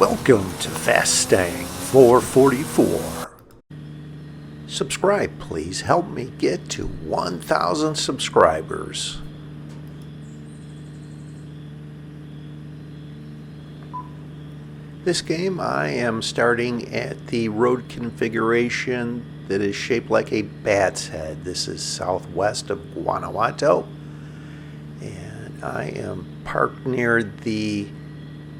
Welcome to Fastang 444. Subscribe, please. Help me get to 1,000 subscribers. This game I am starting at the road configuration that is shaped like a bat's head. This is southwest of Guanajuato, and I am parked near the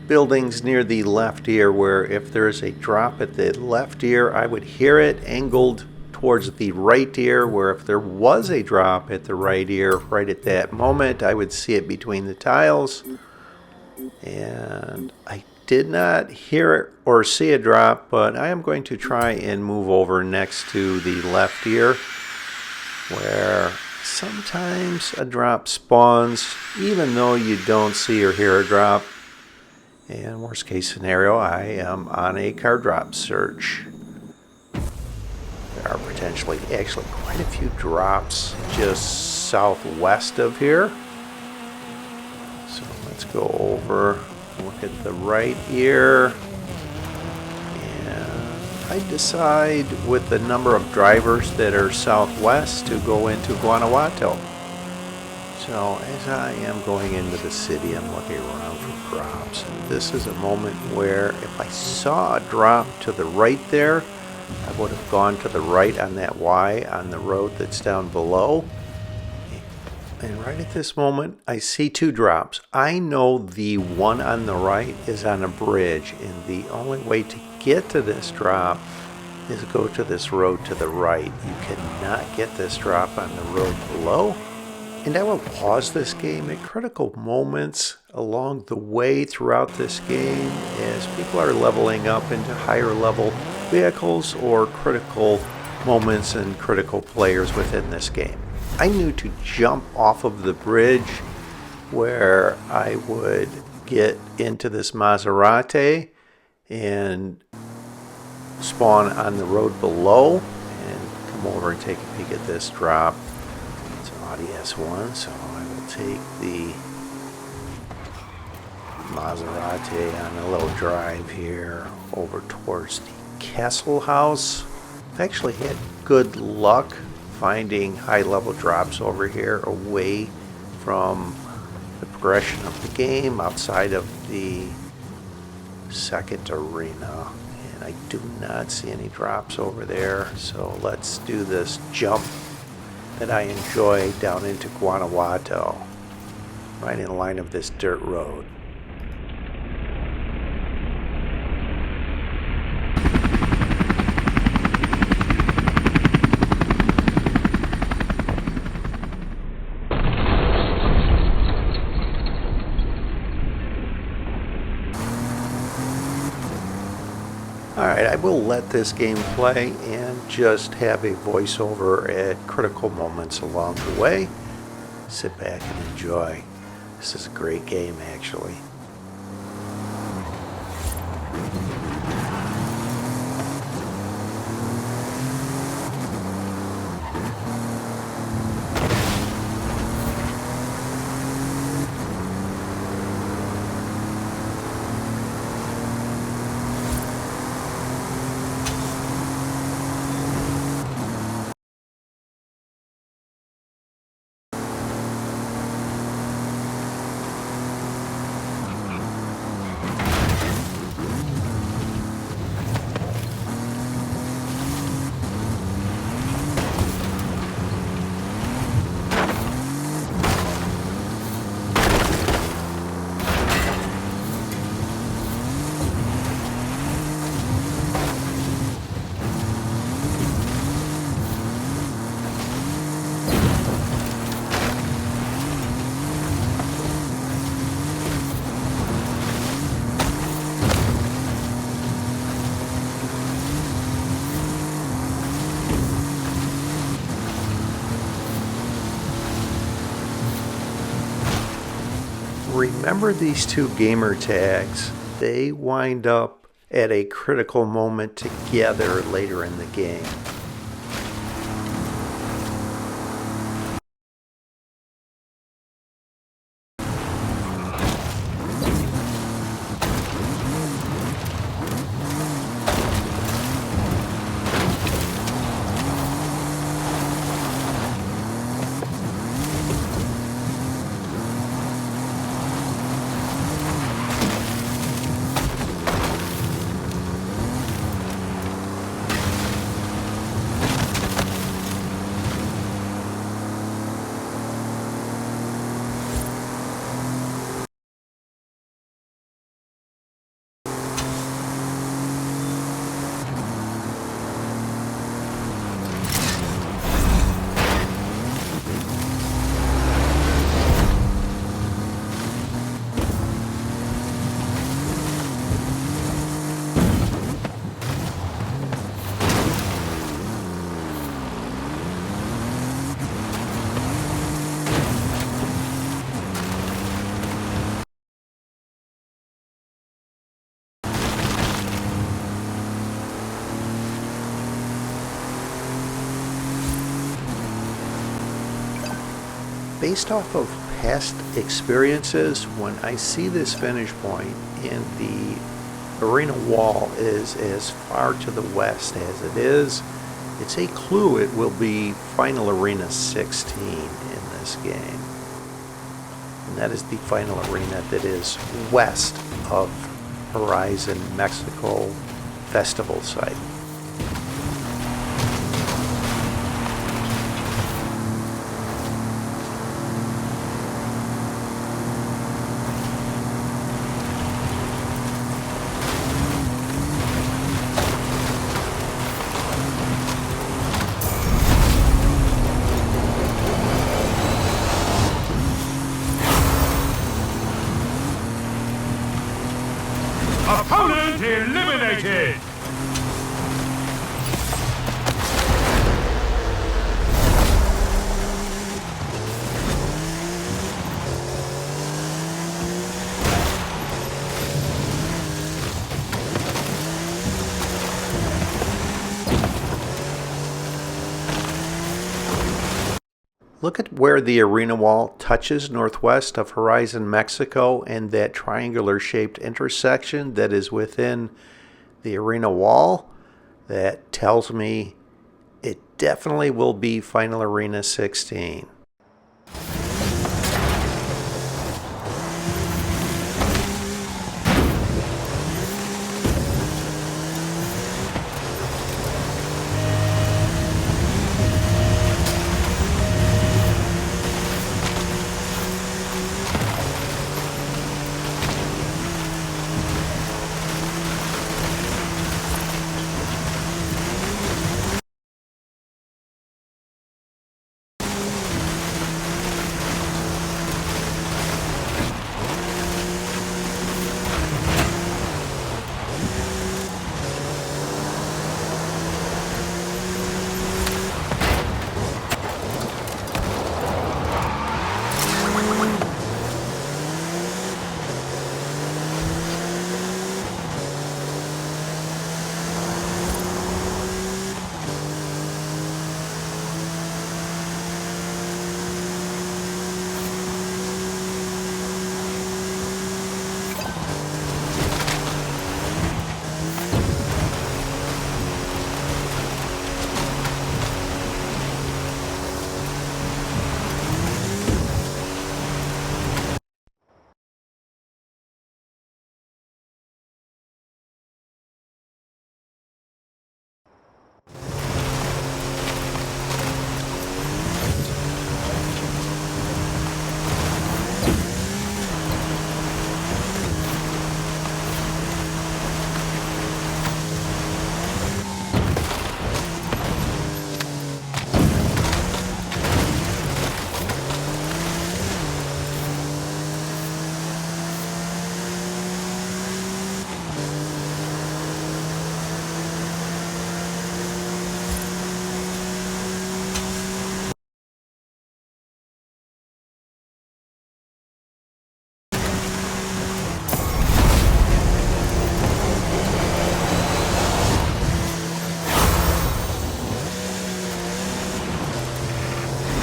buildings near the left ear, where if there's a drop at the left ear I would hear it, angled towards the right ear, where if there was a drop at the right ear right at that moment I would see it between the tiles. And I did not hear it or see a drop, but I am going to try and move over next to the left ear, where sometimes a drop spawns even though you don't see or hear a drop. And worst case scenario, I am on a car drop search. There are potentially actually quite a few drops just southwest of here. So let's go over, look at the right ear. And I decide with the number of drivers that are southwest to go into Guanajuato. So as I am going into the city, I'm looking around for drops. And this is a moment where if I saw a drop to the right there, I would have gone to the right on that Y on the road that's down below. And right at this moment, I see two drops. I know the one on the right is on a bridge, and the only way to get to this drop is go to this road to the right. You cannot get this drop on the road below. And I will pause this game at critical moments along the way throughout this game as people are leveling up into higher level vehicles or critical moments and critical players within this game. I knew to jump off of the bridge where I would get into this Maserati and spawn on the road below and come over and take a peek at this drop. Audi S1, so I will take the Maserati on a little drive here over towards the Castle House. I've actually had good luck finding high-level drops over here away from the progression of the game, outside of the second arena, and I do not see any drops over there. So let's do this jump that I enjoy down into Guanajuato, right in line of this dirt road. Alright, I will let this game play and just have a voiceover at critical moments along the way. Sit back and enjoy. This is a great game, actually. Remember these two gamer tags. They wind up at a critical moment together later in the game. Based off of past experiences, when I see this finish point and the arena wall is as far to the west as it is, it's a clue it will be Final Arena 16 in this game. And that is the final arena that is west of Horizon Mexico Festival site. Opponent eliminated! Look at where the arena wall touches northwest of Horizon Mexico and that triangular shaped intersection that is within the arena wall. That tells me it definitely will be Final Arena 16.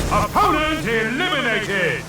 Opponent eliminated!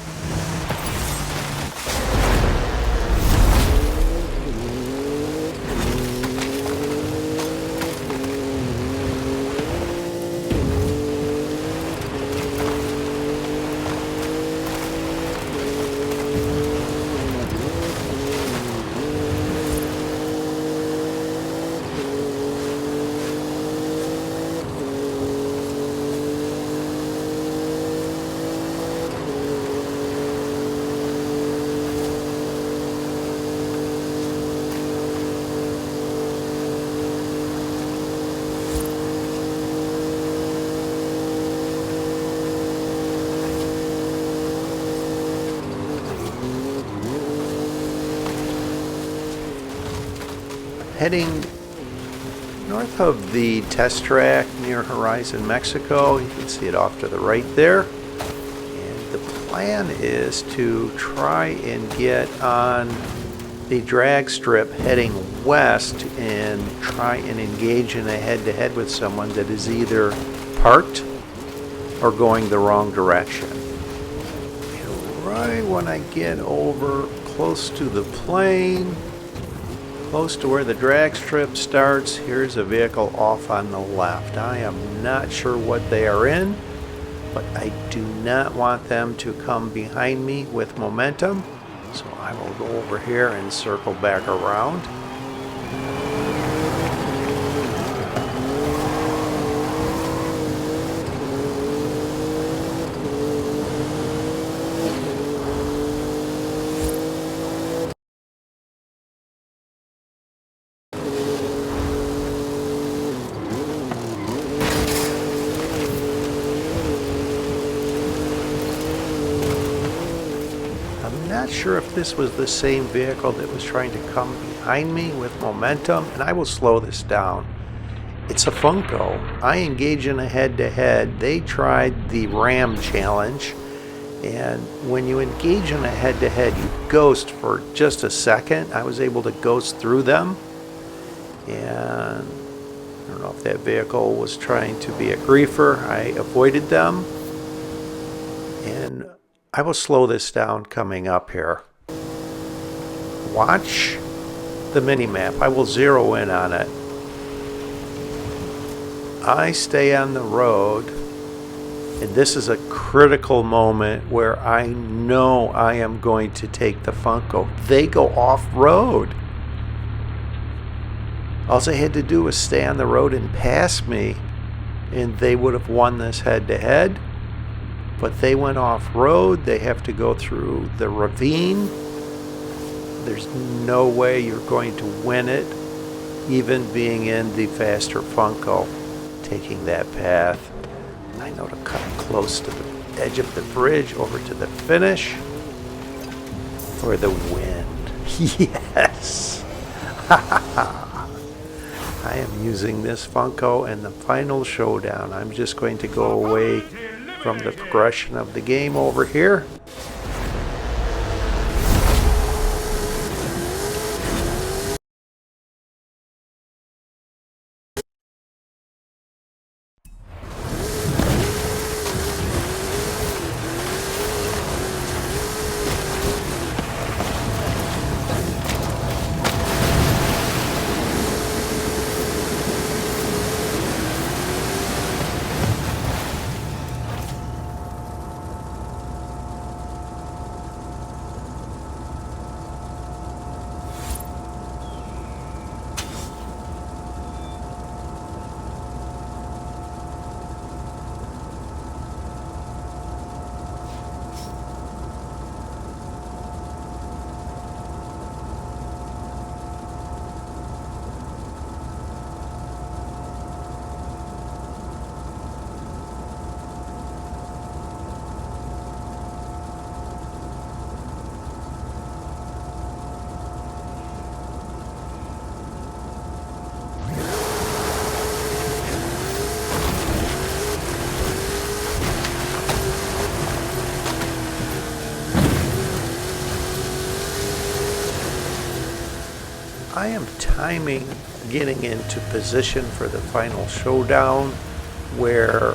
Heading north of the test track near Horizon Mexico, you can see it off to the right there. And the plan is to try and get on the drag strip heading west and try and engage in a head-to-head with someone that is either parked or going the wrong direction. right when I get over close to the plane, close to where the drag strip starts, here's a vehicle off on the left. I am not sure what they are in, but I do not want them to come behind me with momentum. So I will go over here and circle back around. I'm not sure if this was the same vehicle that was trying to come behind me with momentum, and I will slow this down. It's a Funko. I engage in a head-to-head. They tried the Ram challenge, and when you engage in a head-to-head, you ghost for just a second. I was able to ghost through them, and I don't know if that vehicle was trying to be a griefer. I avoided them, and I will slow this down coming up here. Watch the mini-map. I will zero in on it. I stay on the road, and this is a critical moment where I know I am going to take the Funko. They go off-road. All they had to do was stay on the road and pass me, and they would have won this head-to-head. But they went off-road. They have to go through the ravine. There's no way you're going to win it, even being in the faster Funko, taking that path. I know to cut close to the edge of the bridge over to the finish for the win. Yes! I am using this Funko in the final showdown. I'm just going to go away from the progression of the game over here. I am timing getting into position for the final showdown, where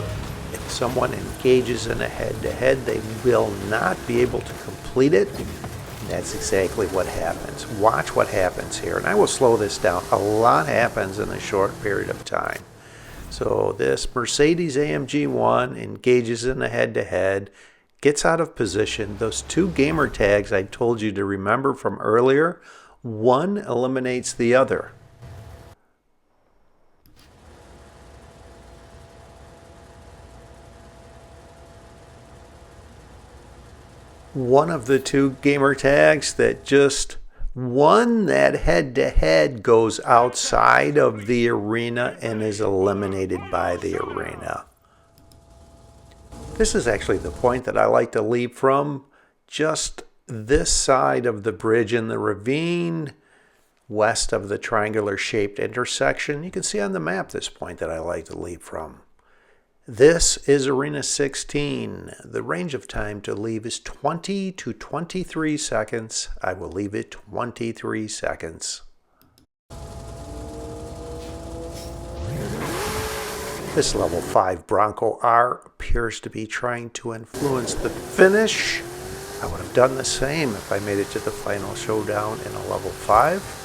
if someone engages in a head-to-head, they will not be able to complete it. And that's exactly what happens. Watch what happens here, and I will slow this down. A lot happens in a short period of time. So this Mercedes AMG 1 engages in a head-to-head, gets out of position. Those two gamer tags I told you to remember from earlier, one eliminates the other. One of the two gamer tags that just won that head-to-head goes outside of the arena and is eliminated by the arena. This is actually the point that I like to leave from, just this side of the bridge in the ravine, west of the triangular shaped intersection. You can see on the map this point that I like to leave from. This is Arena 16. The range of time to leave is 20 to 23 seconds. I will leave it 23 seconds. This level 5 Bronco R appears to be trying to influence the finish. I would have done the same if I made it to the final showdown in a level 5.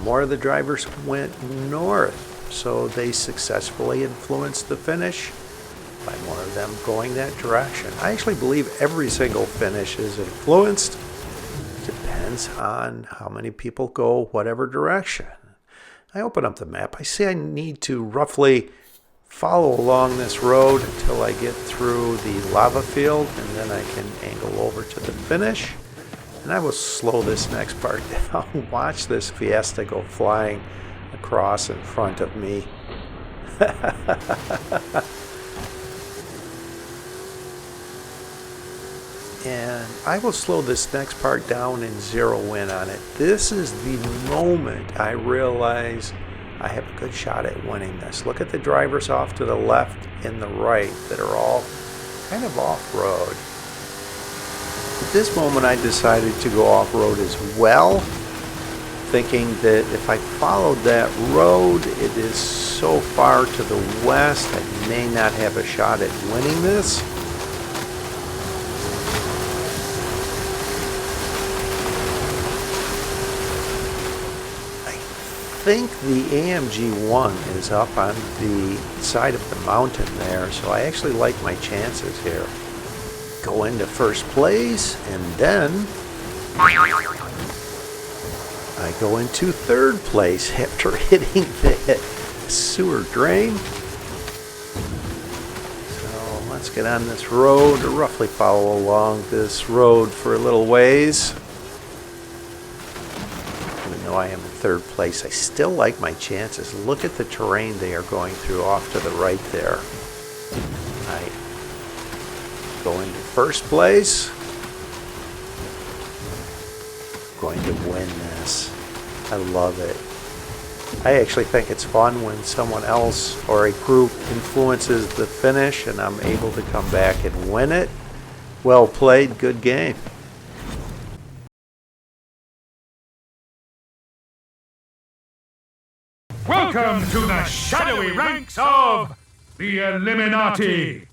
More of the drivers went north, so they successfully influenced the finish by more of them going that direction. I actually believe every single finish is influenced. Depends on how many people go whatever direction. I open up the map. I see I need to roughly follow along this road until I get through the lava field, and then I can angle over to the finish. And I will slow this next part down. Watch this Fiesta go flying across in front of me. And I will slow this next part down and zero in on it. This is the moment I realize I have a good shot at winning this. Look at the drivers off to the left and the right that are all kind of off-road. At this moment I decided to go off-road as well, thinking that if I followed that road, it is so far to the west I may not have a shot at winning this. I think the AMG 1 is up on the side of the mountain there, so I actually like my chances here. Go into first place, and then I go into third place after hitting the sewer drain. So let's get on this road, or roughly follow along this road for a little ways. Even though I am in third place, I still like my chances. Look at the terrain they are going through off to the right there. I go into first place. Going to win this. I love it. I actually think it's fun when someone else or a group influences the finish and I'm able to come back and win it. Well played, good game. Welcome to the shadowy ranks of the Illuminati.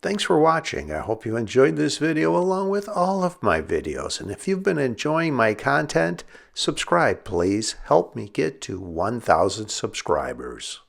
Thanks for watching. I hope you enjoyed this video along with all of my videos. And if you've been enjoying my content, subscribe please. Help me get to 1,000 subscribers.